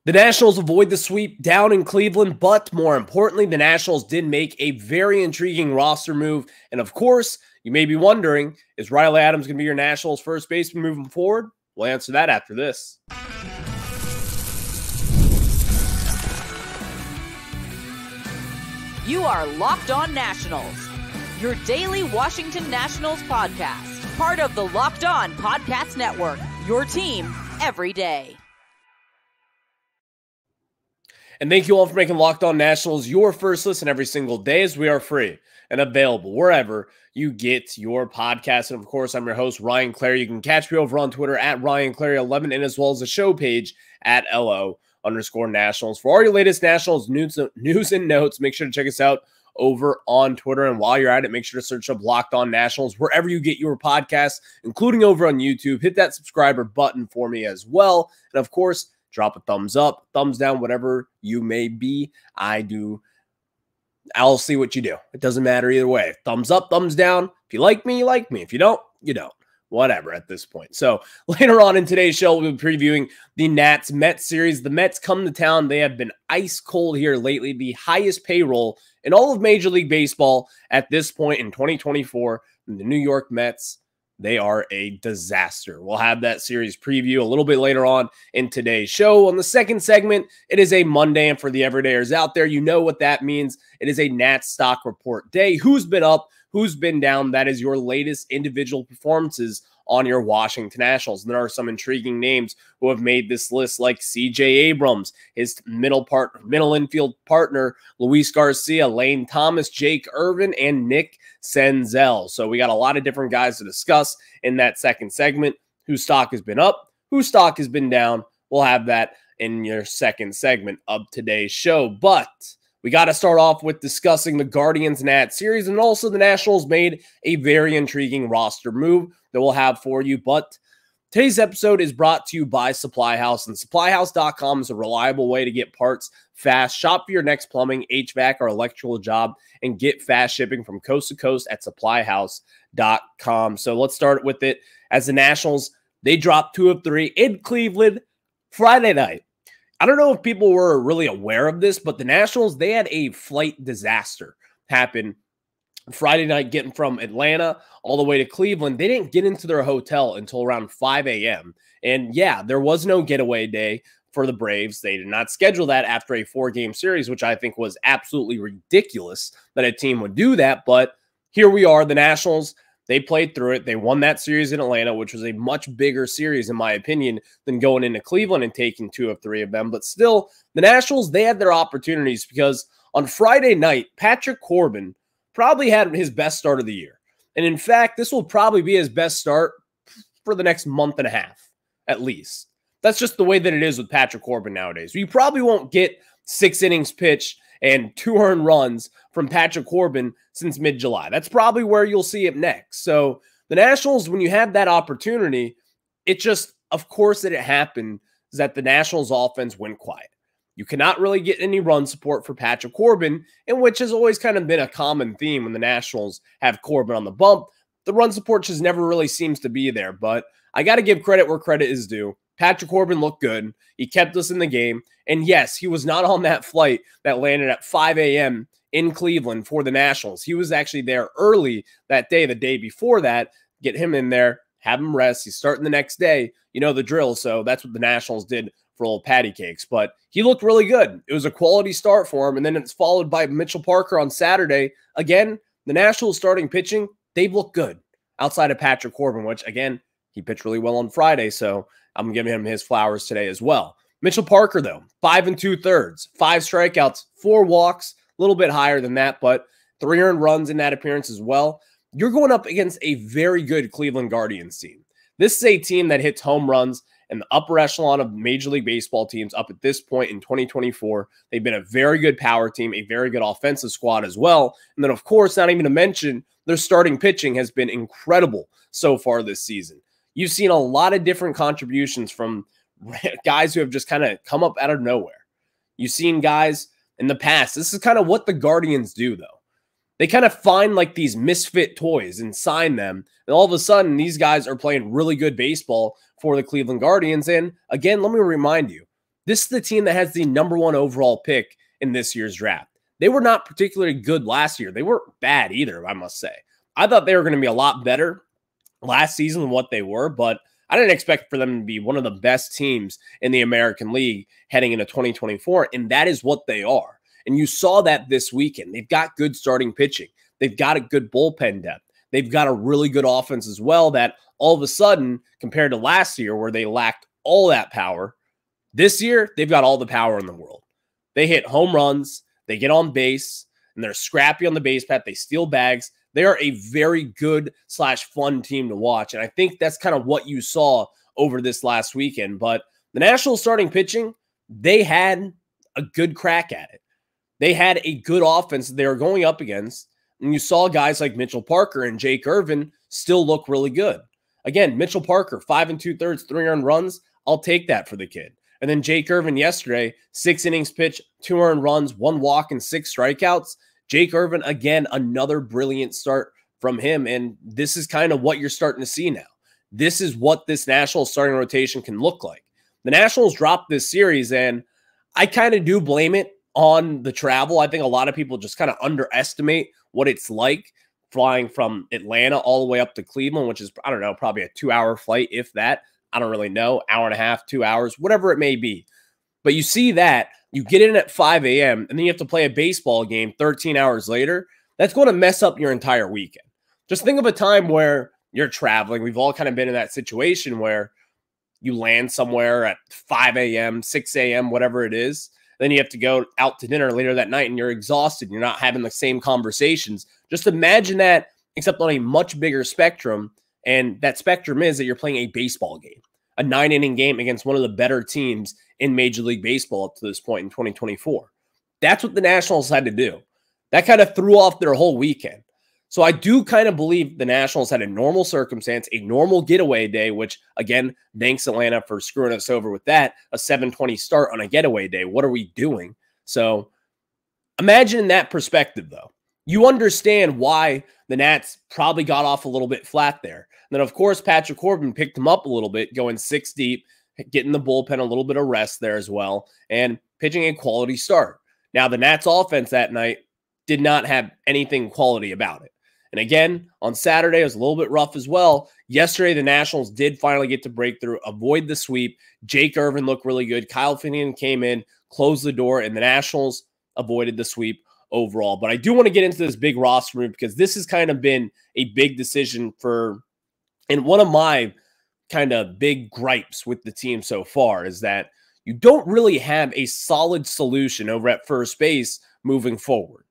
The Nationals avoid the sweep down in Cleveland, but more importantly, the Nationals did make a very intriguing roster move. And of course, you may be wondering, is Riley Adams going to be your Nationals first baseman moving forward? We'll answer that after this. You are Locked On Nationals, your daily Washington Nationals podcast, part of the Locked On Podcast Network, your team every day. And thank you all for making Locked On Nationals your first listen every single day, as we are free and available wherever you get your podcast. And of course, I'm your host, Ryan Clary. You can catch me over on Twitter at RyanClary11 and as well as the show page at LO_Nationals. For all your latest Nationals news and notes, make sure to check us out over on Twitter. And while you're at it, make sure to search up Locked On Nationals wherever you get your podcasts, including over on YouTube. Hit that subscriber button for me as well. And of course, drop a thumbs up, thumbs down, whatever you may be. I'll see what you do. It doesn't matter either way. Thumbs up, thumbs down. If you like me, you like me. If you don't, you don't. Whatever at this point. So later on in today's show, we'll be previewing the Nats-Mets series. The Mets come to town. They have been ice cold here lately. The highest payroll in all of Major League Baseball at this point in 2024. And the New York Mets, they are a disaster. We'll have that series preview a little bit later on in today's show. On the second segment, it is a Monday, and for the everydayers out there, you know what that means. It is a Nats stock report day. Who's been up? Who's been down? That is your latest individual performances on your Washington Nationals. And there are some intriguing names who have made this list, like C.J. Abrams, his middle infield partner, Luis Garcia, Lane Thomas, Jake Irvin, and Nick Senzel. So we got a lot of different guys to discuss in that second segment. Whose stock has been up, whose stock has been down. We'll have that in your second segment of today's show. But we got to start off with discussing the Guardians-Nats series, and also the Nationals made a very intriguing roster move that we'll have for you. But today's episode is brought to you by SupplyHouse, and SupplyHouse.com is a reliable way to get parts fast. Shop for your next plumbing, h-vac, or electrical job, and get fast shipping from coast to coast at SupplyHouse.com. So let's start with it. As the Nationals, they dropped 2 of 3 in Cleveland Friday night. I don't know if people were really aware of this, but the Nationals, they had a flight disaster happen Friday night, getting from Atlanta all the way to Cleveland. They didn't get into their hotel until around 5 a.m. And yeah, there was no getaway day for the Braves. They did not schedule that after a 4-game series, which I think was absolutely ridiculous that a team would do that. But here we are, the Nationals. They played through it. They won that series in Atlanta, which was a much bigger series, in my opinion, than going into Cleveland and taking 2 of 3 of them. But still, the Nationals, they had their opportunities, because on Friday night, Patrick Corbin probably had his best start of the year. And in fact, this will probably be his best start for the next month and a half, at least. That's just the way that it is with Patrick Corbin nowadays. You probably won't get 6 innings pitched and 2 earned runs from Patrick Corbin since mid-July. That's probably where you'll see it next. So the Nationals, when you have that opportunity, it just, of course that it happened, is that the Nationals offense went quiet. You cannot really get any run support for Patrick Corbin, and which has always kind of been a common theme when the Nationals have Corbin on the bump. The run support just never really seems to be there, but I got to give credit where credit is due. Patrick Corbin looked good. He kept us in the game. And yes, he was not on that flight that landed at 5 a.m. in Cleveland for the Nationals. He was actually there early that day, the day before that. Get him in there, have him rest. He's starting the next day. You know the drill. So that's what the Nationals did for old patty cakes. But he looked really good. It was a quality start for him. And then it's followed by Mitchell Parker on Saturday. Again, the Nationals starting pitching, they've looked good outside of Patrick Corbin, which, again, he pitched really well on Friday. So I'm giving him his flowers today as well. Mitchell Parker, though, 5 2/3, 5 strikeouts, 4 walks, a little bit higher than that, but 3 earned runs in that appearance as well. You're going up against a very good Cleveland Guardians team. This is a team that hits home runs in the upper echelon of Major League Baseball teams up at this point in 2024. They've been a very good power team, a very good offensive squad as well. And then, of course, not even to mention, their starting pitching has been incredible so far this season. You've seen a lot of different contributions from guys who have just kind of come up out of nowhere. You've seen guys in the past. This is kind of what the Guardians do, though. They kind of find like these misfit toys and sign them. And all of a sudden, these guys are playing really good baseball for the Cleveland Guardians. And again, let me remind you, This is the team that has the #1 overall pick in this year's draft. They were not particularly good last year. They weren't bad either, I must say. I thought they were going to be a lot better last season than what they were, but I didn't expect for them to be one of the best teams in the American League heading into 2024, and that is what they are. And you saw that this weekend. They've got good starting pitching. They've got a good bullpen depth. They've got a really good offense as well that all of a sudden, compared to last year where they lacked all that power, this year they've got all the power in the world. They hit home runs, they get on base, and they're scrappy on the base path. They steal bags. They are a very good / fun team to watch. And I think that's kind of what you saw over this last weekend. But the Nationals starting pitching, they had a good crack at it. They had a good offense they were going up against. And you saw guys like Mitchell Parker and Jake Irvin still look really good. Again, Mitchell Parker, 5 2/3, 3 earned runs. I'll take that for the kid. And then Jake Irvin yesterday, 6 innings pitched, 2 earned runs, 1 walk, and 6 strikeouts. Jake Irvin, again, another brilliant start from him. And this is kind of what you're starting to see now. This is what this Nationals starting rotation can look like. The Nationals dropped this series, and I kind of do blame it on the travel. I think a lot of people just kind of underestimate what it's like flying from Atlanta all the way up to Cleveland, which is, I don't know, probably a 2-hour flight, if that. I don't really know, hour and a half, 2 hours, whatever it may be. But you see that, you get in at 5 a.m., and then you have to play a baseball game 13 hours later. That's going to mess up your entire weekend. Just think of a time where you're traveling. We've all kind of been in that situation where you land somewhere at 5 a.m., 6 a.m., whatever it is. Then you have to go out to dinner later that night, and you're exhausted. You're not having the same conversations. Just imagine that, except on a much bigger spectrum. And that spectrum is that you're playing a baseball game, a 9-inning game against one of the better teams in Major League Baseball up to this point in 2024. That's what the Nationals had to do. That kind of threw off their whole weekend. So I do kind of believe the Nationals had a normal circumstance, a normal getaway day, which, again, thanks Atlanta for screwing us over with that, a 7:20 start on a getaway day. What are we doing? So imagine that perspective, though. You understand why the Nats probably got off a little bit flat there. And then, of course, Patrick Corbin picked him up a little bit, going 6 deep, getting the bullpen a little bit of rest there as well, and pitching a quality start. Now, the Nats offense that night did not have anything quality about it. And again, on Saturday, it was a little bit rough as well. Yesterday, the Nationals did finally get to break through, avoid the sweep. Jake Irvin looked really good. Kyle Finnegan came in, closed the door, and the Nationals avoided the sweep overall. But I do want to get into this big roster move because this has kind of been a big decision and one of my kind of big gripes with the team so far is that you don't really have a solid solution over at first base moving forward.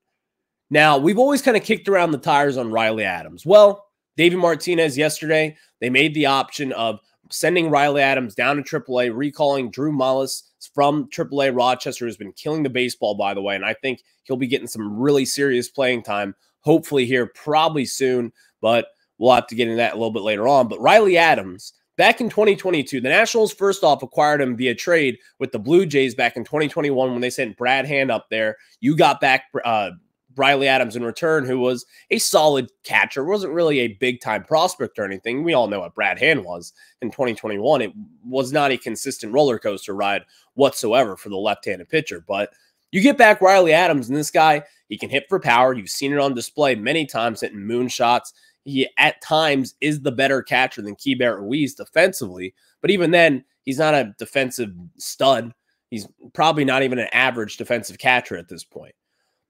Now, we've always kind of kicked around the tires on Riley Adams. Well, Davey Martinez yesterday, they made the option of sending Riley Adams down to AAA, recalling Drew Millas from AAA Rochester, who's been killing the baseball, by the way, and I think he'll be getting some really serious playing time, hopefully here probably soon, but we'll have to get into that a little bit later on. But Riley Adams, back in 2022, the Nationals first off acquired him via trade with the Blue Jays back in 2021 when they sent Brad Hand up there. You got back Riley Adams in return, who was a solid catcher, wasn't really a big-time prospect or anything. We all know what Brad Hand was in 2021. It was not a consistent roller coaster ride whatsoever for the left-handed pitcher. But you get back Riley Adams, and this guy, he can hit for power. You've seen it on display many times, hitting moonshots. He, at times, is the better catcher than Keibert Ruiz defensively. But even then, he's not a defensive stud. He's probably not even an average defensive catcher at this point.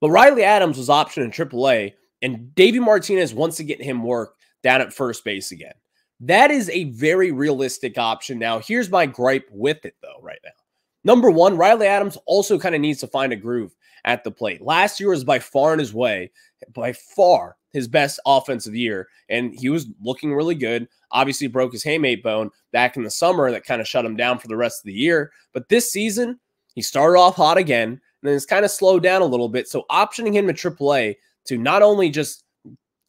But Riley Adams was optioned in AAA, and Davey Martinez wants to get him work down at first base again. That is a very realistic option. Now, here's my gripe with it, though, right now. Number one, Riley Adams also kind of needs to find a groove at the plate. Last year was by far and by far his best offensive year, and he was looking really good. Obviously broke his hamate bone back in the summer. That kind of shut him down for the rest of the year. But this season, he started off hot again, and then it's kind of slowed down a little bit. So optioning him to AAA to not only just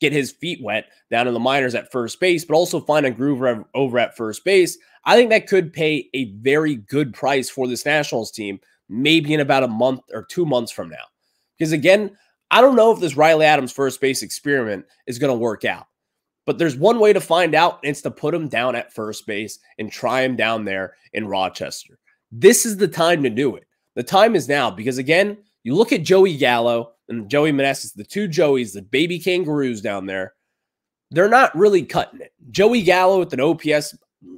get his feet wet down in the minors at first base, but also find a groove over at first base, I think that could pay a very good price for this Nationals team, maybe in about a month or 2 months from now. Because again, I don't know if this Riley Adams first base experiment is going to work out. But there's one way to find out, and it's to put him down at first base and try him down there in Rochester. This is the time to do it. The time is now because, again, you look at Joey Gallo and Joey Meneses, the two Joeys, the baby kangaroos down there, they're not really cutting it. Joey Gallo with an OPS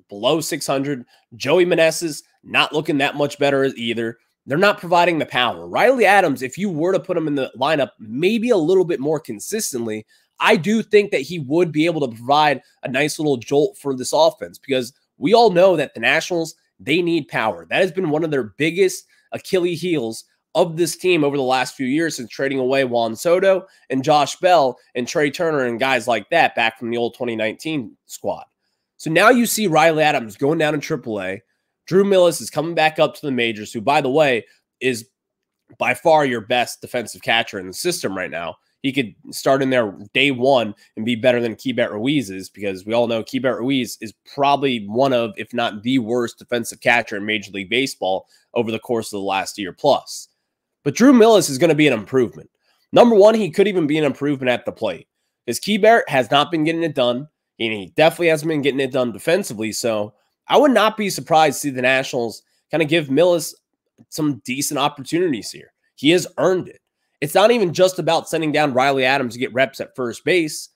below 600. Joey Meneses not looking that much better either. They're not providing the power. Riley Adams, if you were to put him in the lineup maybe a little bit more consistently, I do think that he would be able to provide a nice little jolt for this offense because we all know that the Nationals, they need power. That has been one of their biggest Achilles heels of this team over the last few years since trading away Juan Soto and Josh Bell and Trey Turner and guys like that back from the old 2019 squad. So now you see Riley Adams going down in AAA. Drew Millas is coming back up to the majors, who, by the way, is by far your best defensive catcher in the system right now. He could start in there day one and be better than Keibert Ruiz is because we all know Keibert Ruiz is probably one of, if not the worst defensive catcher in Major League Baseball over the course of the last year plus. But Drew Millas is going to be an improvement. Number one, he could even be an improvement at the plate because Keibert has not been getting it done, and he definitely hasn't been getting it done defensively. So I would not be surprised to see the Nationals kind of give Millas some decent opportunities here. He has earned it. It's not even just about sending down Riley Adams to get reps at first base.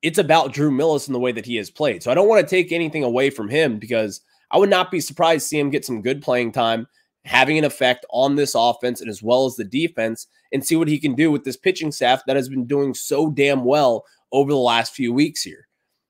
It's about Drew Millas and the way that he has played. So I don't want to take anything away from him because I would not be surprised to see him get some good playing time, having an effect on this offense and as well as the defense, and see what he can do with this pitching staff that has been doing so damn well over the last few weeks here.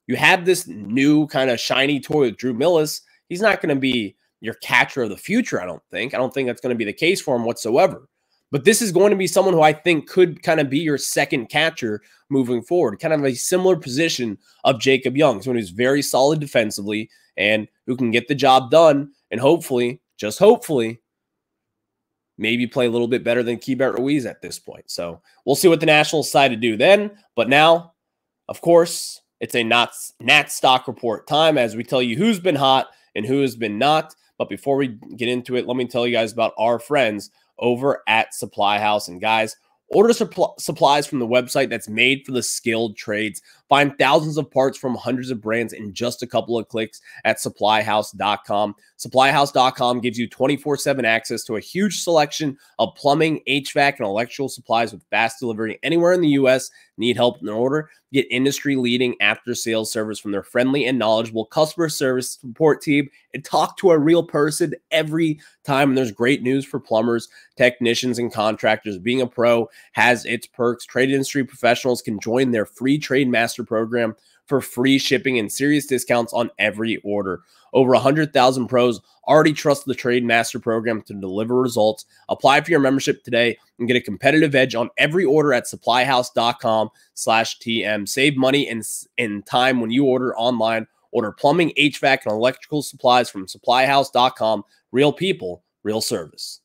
You have this new kind of shiny toy with Drew Millas. He's not going to be your catcher of the future, I don't think. I don't think that's going to be the case for him whatsoever. But this is going to be someone who I think could kind of be your second catcher moving forward, kind of a similar position of Jacob Young, someone who's very solid defensively and who can get the job done and hopefully, just hopefully, maybe play a little bit better than Keibert Ruiz at this point. So we'll see what the Nationals decide to do then. But now, of course, it's a Nats stock report time as we tell you who's been hot and who has been not. But before we get into it, let me tell you guys about our friends over at SupplyHouse. And guys, order supplies from the website that's made for the skilled trades. Find thousands of parts from hundreds of brands in just a couple of clicks at SupplyHouse.com. SupplyHouse.com gives you 24/7 access to a huge selection of plumbing, HVAC, and electrical supplies with fast delivery anywhere in the U.S. Need help in order? Get industry-leading after-sales service from their friendly and knowledgeable customer service support team and talk to a real person every time. And there's great news for plumbers, technicians, and contractors. Being a pro has its perks. Trade industry professionals can join their free Trade Master program for free shipping and serious discounts on every order. Over 100,000 pros already trust the Trade Master program to deliver results. Apply for your membership today and get a competitive edge on every order at supplyhouse.com/TM. Save money and time when you order online. Order plumbing, HVAC, and electrical supplies from supplyhouse.com. Real people, real service.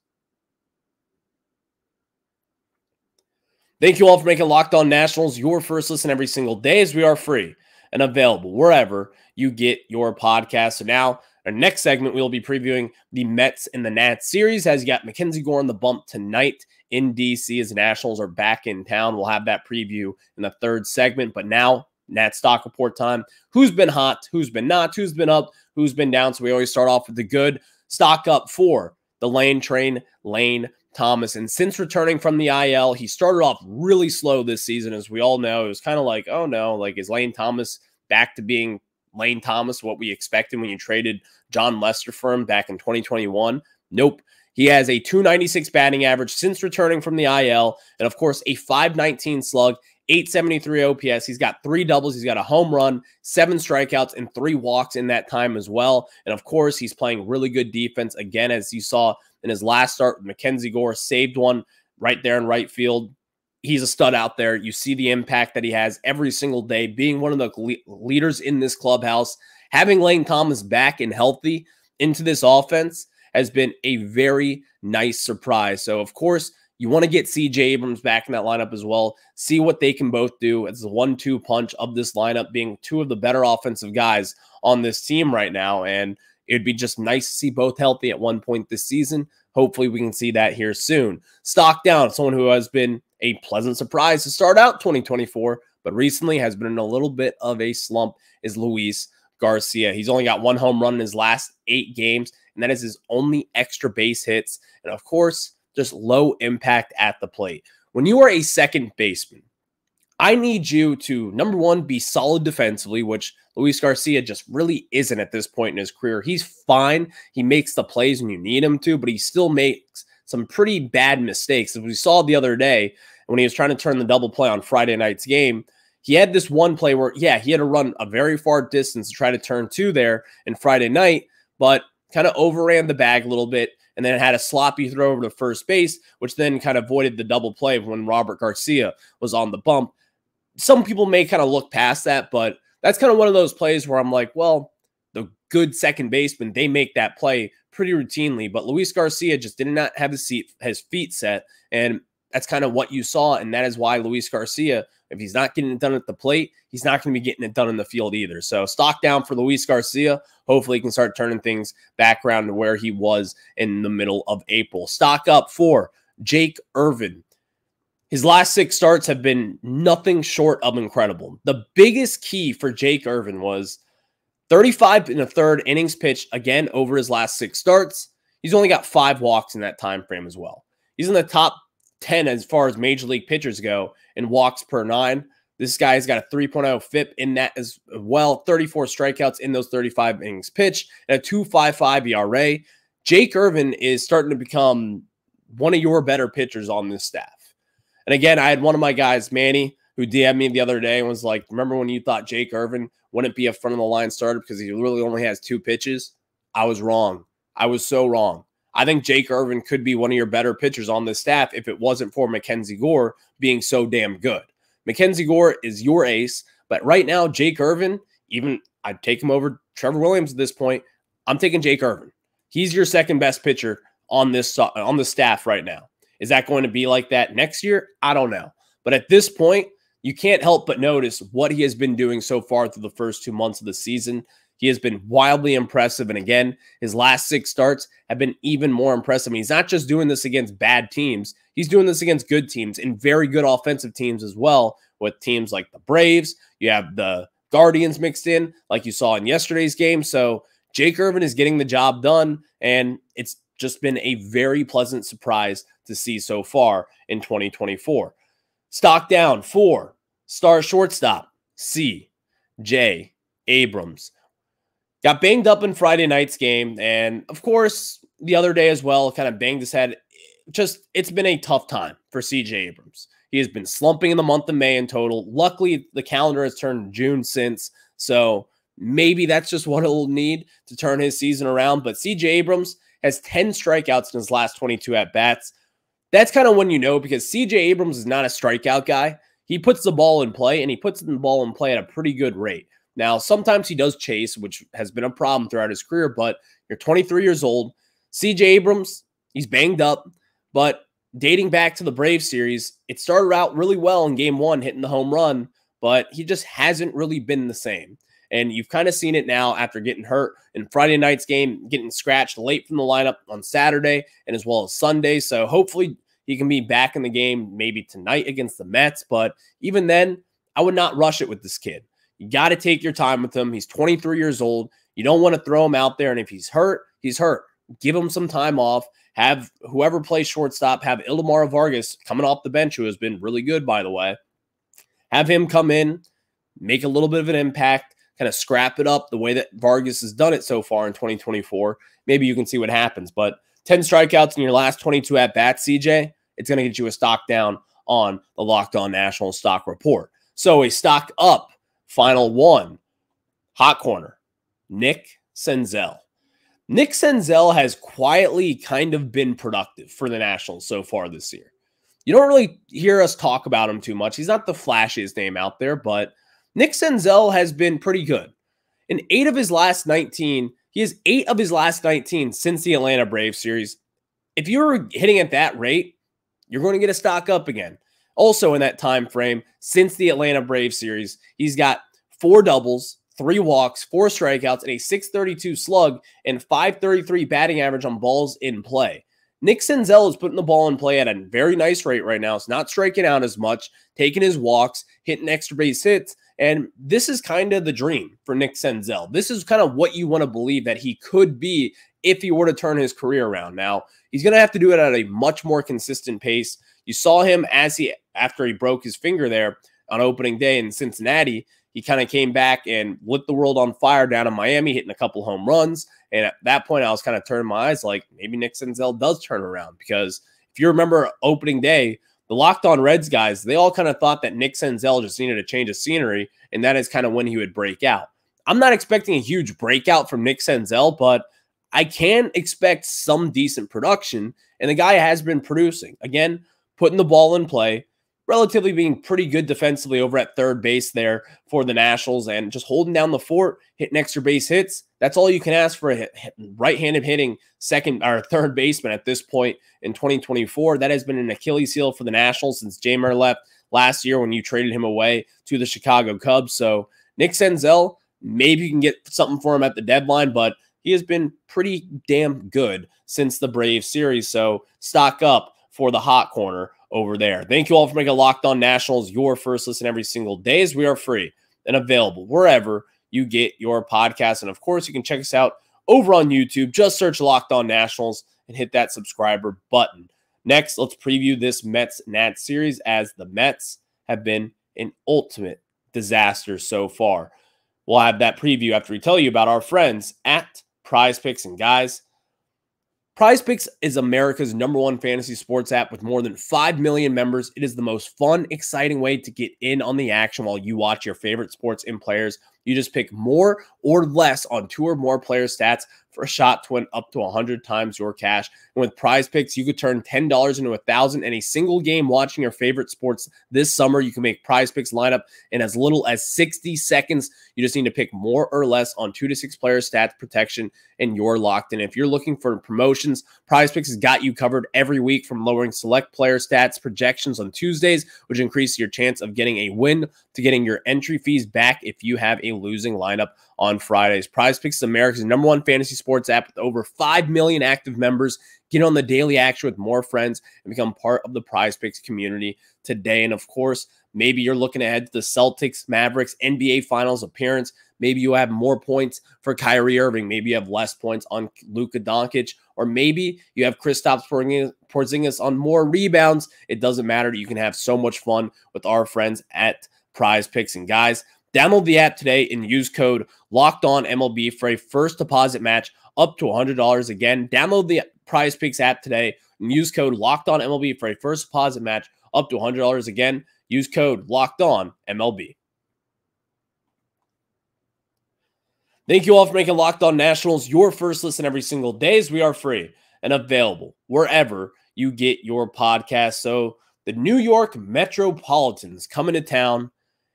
Thank you all for making Locked On Nationals your first listen every single day, as we are free and available wherever you get your podcast. So now, our next segment, we'll be previewing the Mets and the Nats series as you got Mackenzie Gore on the bump tonight in D.C. as the Nationals are back in town. We'll have that preview in the third segment. But now, Nats stock report time. Who's been hot? Who's been not? Who's been up? Who's been down? So we always start off with the good. Stock up for the Lane train, Lane Thomas. And since returning from the IL, he started off really slow this season. As we all know, it was kind of like, oh no, like is Lane Thomas back to being Lane Thomas, what we expected when you traded John Lester for him back in 2021? Nope. He has a .296 batting average since returning from the IL. And of course, a .519 slug, 873 OPS. He's got 3 doubles. He's got a home run, 7 strikeouts, and 3 walks in that time as well. And of course, he's playing really good defense. Again, as you saw in his last start, Mackenzie Gore saved one right there in right field. He's a stud out there. You see the impact that he has every single day, being one of the leaders in this clubhouse. Having Lane Thomas back and healthy into this offense has been a very nice surprise. So, of course, you want to get C.J. Abrams back in that lineup as well. See what they can both do. It's the 1-2 punch of this lineup, being 2 of the better offensive guys on this team right now. And it'd be just nice to see both healthy at one point this season. Hopefully we can see that here soon. Stock down, someone who has been a pleasant surprise to start out 2024, but recently has been in a little bit of a slump, is Luis Garcia. He's only got 1 home run in his last 8 games, and that is his only extra base hits. And of course, just low impact at the plate. When you are a second baseman, I need you to, number one, be solid defensively, which Luis Garcia just really isn't at this point in his career. He's fine. He makes the plays when you need him to, but he still makes some pretty bad mistakes. As we saw the other day when he was trying to turn the double play on Friday night's game, he had this one play where, yeah, he had to run a very far distance to try to turn two there in Friday night, but kind of overran the bag a little bit, and then had a sloppy throw over to first base, which then kind of voided the double play when Robert Garcia was on the bump. Some people may kind of look past that, but that's kind of one of those plays where I'm like, well, the good second baseman, they make that play pretty routinely, but Luis Garcia just did not have his feet set, and that's kind of what you saw, and that is why Luis Garcia, if he's not getting it done at the plate, he's not going to be getting it done in the field either. So stock down for Luis Garcia. Hopefully he can start turning things back around to where he was in the middle of April. Stock up for Jake Irvin. His last 6 starts have been nothing short of incredible. The biggest key for Jake Irvin was 35 in the third innings pitched, again, over his last 6 starts. He's only got 5 walks in that time frame as well. He's in the top 10 as far as major league pitchers go in walks per 9. This guy's got a 3.0 FIP in that as well, 34 strikeouts in those 35 innings pitched, and a 2.55 ERA. Jake Irvin is starting to become one of your better pitchers on this staff. And again, I had one of my guys, Manny, who DM'd me the other day and was like, remember when you thought Jake Irvin wouldn't be a front-of-the-line starter because he really only has 2 pitches? I was wrong. I was so wrong. I think Jake Irvin could be one of your better pitchers on this staff if it wasn't for Mackenzie Gore being so damn good. Mackenzie Gore is your ace, but right now, Jake Irvin, even I'd take him over Trevor Williams at this point. I'm taking Jake Irvin. He's your second best pitcher on the staff right now. Is that going to be like that next year? I don't know. But at this point, you can't help but notice what he has been doing so far through the first 2 months of the season. He has been wildly impressive. And again, his last 6 starts have been even more impressive. And he's not just doing this against bad teams. He's doing this against good teams and very good offensive teams as well, with teams like the Braves. You have the Guardians mixed in, like you saw in yesterday's game. So Jake Irvin is getting the job done, and it's just been a very pleasant surprise to see so far in 2024. Stock down for star shortstop C.J. Abrams. Got banged up in Friday night's game, and of course, the other day as well, kind of banged his head. It's been a tough time for C.J. Abrams. He has been slumping in the month of May in total. Luckily, the calendar has turned June since, so maybe that's just what he'll need to turn his season around. But C.J. Abrams has 10 strikeouts in his last 22 at-bats. That's kind of when you know, because C.J. Abrams is not a strikeout guy. He puts the ball in play, and he puts the ball in play at a pretty good rate. Now, sometimes he does chase, which has been a problem throughout his career, but you're 23 years old. C.J. Abrams, he's banged up, but dating back to the Braves series, it started out really well in game 1, hitting the home run, but he just hasn't really been the same. And you've kind of seen it now after getting hurt in Friday night's game, getting scratched late from the lineup on Saturday and as well as Sunday. So hopefully he can be back in the game maybe tonight against the Mets. But even then, I would not rush it with this kid. You got to take your time with him. He's 23 years old. You don't want to throw him out there. And if he's hurt, he's hurt. Give him some time off. Have whoever plays shortstop, have Ildemaro Vargas coming off the bench, who has been really good, by the way. Have him come in, make a little bit of an impact, kind of scrap it up the way that Vargas has done it so far in 2024. Maybe you can see what happens. But 10 strikeouts in your last 22 at-bats, CJ, it's going to get you a stock down on the Locked On National Stock Report. So a stock up, final one, hot corner, Nick Senzel. Nick Senzel has quietly kind of been productive for the Nationals so far this year. You don't really hear us talk about him too much. He's not the flashiest name out there, but Nick Senzel has been pretty good. In 8 of his last 19, he has 8 of his last 19 since the Atlanta Braves series. If you're hitting at that rate, you're going to get a stock up again. Also in that time frame, since the Atlanta Braves series, he's got 4 doubles, 3 walks, 4 strikeouts, and a .632 slug and .533 batting average on balls in play. Nick Senzel is putting the ball in play at a very nice rate right now. It's not striking out as much, taking his walks, hitting extra base hits, and this is kind of the dream for Nick Senzel. This is kind of what you want to believe that he could be if he were to turn his career around. Now, he's going to have to do it at a much more consistent pace. You saw him after he broke his finger there on opening day in Cincinnati. He kind of came back and lit the world on fire down in Miami, hitting a couple home runs. And at that point, I was kind of turning my eyes like maybe Nick Senzel does turn around, because if you remember opening day, the Locked On Reds guys, they all kind of thought that Nick Senzel just needed a change of scenery, and that is kind of when he would break out. I'm not expecting a huge breakout from Nick Senzel, but I can expect some decent production, and the guy has been producing. Again, putting the ball in play, relatively being pretty good defensively over at third base there for the Nationals, and just holding down the fort, hitting extra base hits. That's all you can ask for a right-handed hitting second or third baseman at this point in 2024. That has been an Achilles heel for the Nationals since Jamer left last year when you traded him away to the Chicago Cubs. So Nick Senzel, maybe you can get something for him at the deadline, but he has been pretty damn good since the Braves series. So stock up for the hot corner over there. Thank you all for making Locked On Nationals your first listen every single day, as we are free and available wherever you get your podcast. And of course, you can check us out over on YouTube. Just search Locked On Nationals and hit that subscriber button. Next, let's preview this Mets-Nats series, as the Mets have been an ultimate disaster so far. We'll have that preview after we tell you about our friends at PrizePicks. And guys, PrizePicks is America's #1 fantasy sports app with more than 5 million members. It is the most fun, exciting way to get in on the action while you watch your favorite sports and players. You just pick more or less on 2 or more player stats for a shot to win up to 100 times your cash. And with PrizePicks, you could turn $10 into $1,000 in a single game watching your favorite sports this summer. You can make PrizePicks lineup in as little as 60 seconds. You just need to pick more or less on 2 to 6 player stats protection, and you're locked in. If you're looking for promotions, PrizePicks has got you covered every week, from lowering select player stats projections on Tuesdays, which increase your chance of getting a win, to getting your entry fees back if you have a losing lineup on Fridays. PrizePicks is America's #1 fantasy sports app with over 5 million active members. Get on the daily action with more friends and become part of the PrizePicks community today. And of course, maybe you're looking ahead to the Celtics Mavericks NBA Finals appearance. Maybe you have more points for Kyrie Irving. Maybe you have less points on Luka Doncic, or maybe you have Kristaps Porzingis on more rebounds. It doesn't matter. You can have so much fun with our friends at PrizePicks. And guys, download the app today and use code LOCKEDONMLB for a first deposit match up to $100. Again, download the PrizePicks app today and use code LOCKEDONMLB for a first deposit match up to $100. Again, use code LOCKEDONMLB. Thank you all for making Locked On Nationals your first listen every single day, as we are free and available wherever you get your podcast. So the New York Metropolitans coming to town,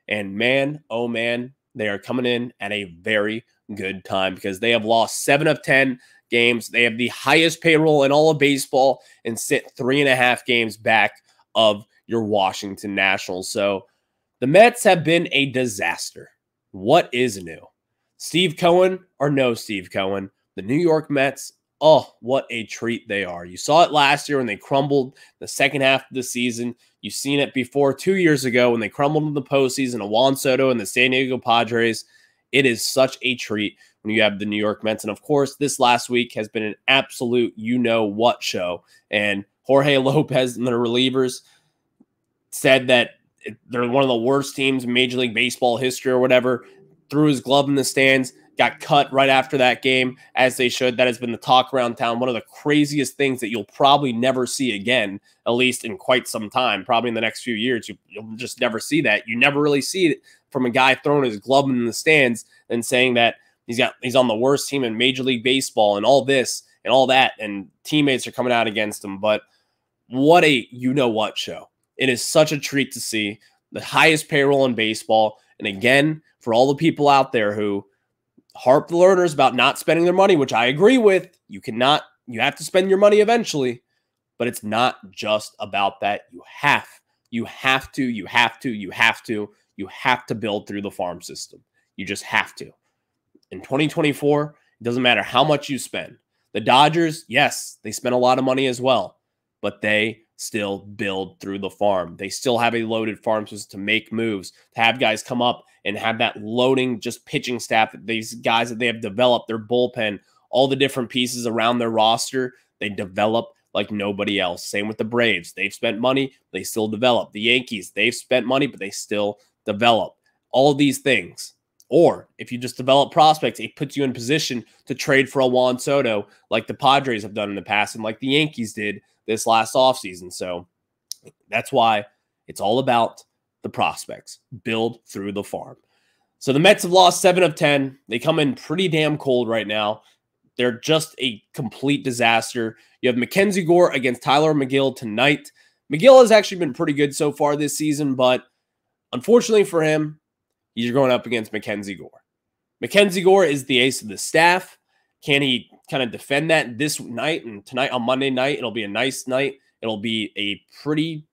and man, oh man, they are coming in at a very good time, because they have lost 7 of 10 games. They have the highest payroll in all of baseball and sit 3.5 games back of your Washington Nationals. So the Mets have been a disaster. What is new? Steve Cohen or no Steve Cohen? The New York Mets, oh, what a treat they are. You saw it last year when they crumbled the second half of the season. You've seen it before 2 years ago when they crumbled in the postseason of Juan Soto and the San Diego Padres. It is such a treat when you have the New York Mets. And of course, this last week has been an absolute you-know-what show. And Jorge Lopez and the relievers said that they're one of the worst teams in Major League Baseball history or whatever. Threw his glove in the stands, got cut right after that game, as they should. That has been the talk around town. One of the craziest things that you'll probably never see again, at least in quite some time, probably in the next few years. You'll just never see that. You never really see it from a guy throwing his glove in the stands and saying that he's on the worst team in Major League Baseball and all this and all that, and teammates are coming out against him. But what a you-know-what show. It is such a treat to see the highest payroll in baseball. And again, for all the people out there who harp the learners about not spending their money, which I agree with, you have to spend your money eventually, but it's not just about that. You have to build through the farm system. You just have to. In 2024, it doesn't matter how much you spend. The Dodgers, yes, they spend a lot of money as well, but they still build through the farm. They still have a loaded farm system to make moves, to have guys come up and have that loading just pitching staff, these guys that they have developed, their bullpen, all the different pieces around their roster, they develop like nobody else. Same with the Braves. They've spent money, they still develop. The Yankees, they've spent money, but they still develop. All these things. Or if you just develop prospects, it puts you in position to trade for a Juan Soto like the Padres have done in the past and like the Yankees did this last offseason. So that's why it's all about the prospects. Build through the farm. So the Mets have lost 7 of 10. They come in pretty damn cold right now. They're just a complete disaster. You have Mackenzie Gore against Tyler McGill tonight. McGill has actually been pretty good so far this season, but unfortunately for him, he's going up against Mackenzie Gore. Mackenzie Gore is the ace of the staff. Can he kind of defend that this night? And tonight on Monday night, it'll be a nice night. It'll be a pretty,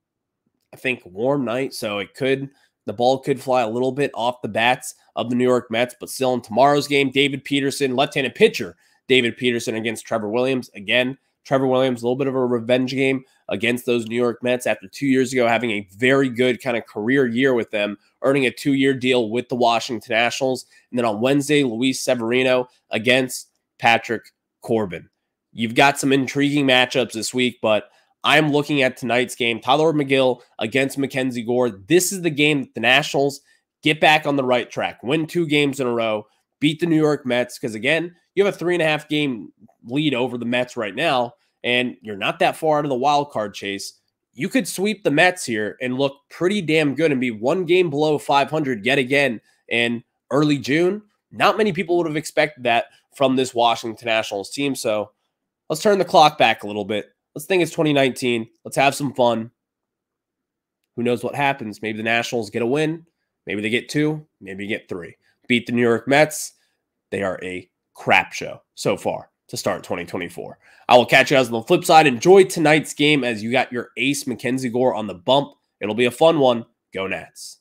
I think, warm night. So the ball could fly a little bit off the bats of the New York Mets. But still in tomorrow's game, David Peterson, left-handed pitcher, David Peterson against Trevor Williams. Again, Trevor Williams, a little bit of a revenge game against those New York Mets after 2 years ago having a very good kind of career year with them, earning a 2-year deal with the Washington Nationals. And then on Wednesday, Luis Severino against Patrick Corbin. You've got some intriguing matchups this week, but I'm looking at tonight's game, Tyler McGill against Mackenzie Gore. This is the game that the Nationals get back on the right track, win 2 games in a row, beat the New York Mets, because again, you have a 3.5 game lead over the Mets right now, and you're not that far out of the wild card chase. You could sweep the Mets here and look pretty damn good and be 1 game below 500 yet again in early June. Not many people would have expected that from this Washington Nationals team. So let's turn the clock back a little bit. Let's think it's 2019. Let's have some fun. Who knows what happens? Maybe the Nationals get a win. Maybe they get 2. Maybe get 3. Beat the New York Mets. They are a crap show so far to start 2024. I will catch you guys on the flip side. Enjoy tonight's game as you got your ace Mackenzie Gore on the bump. It'll be a fun one. Go Nats.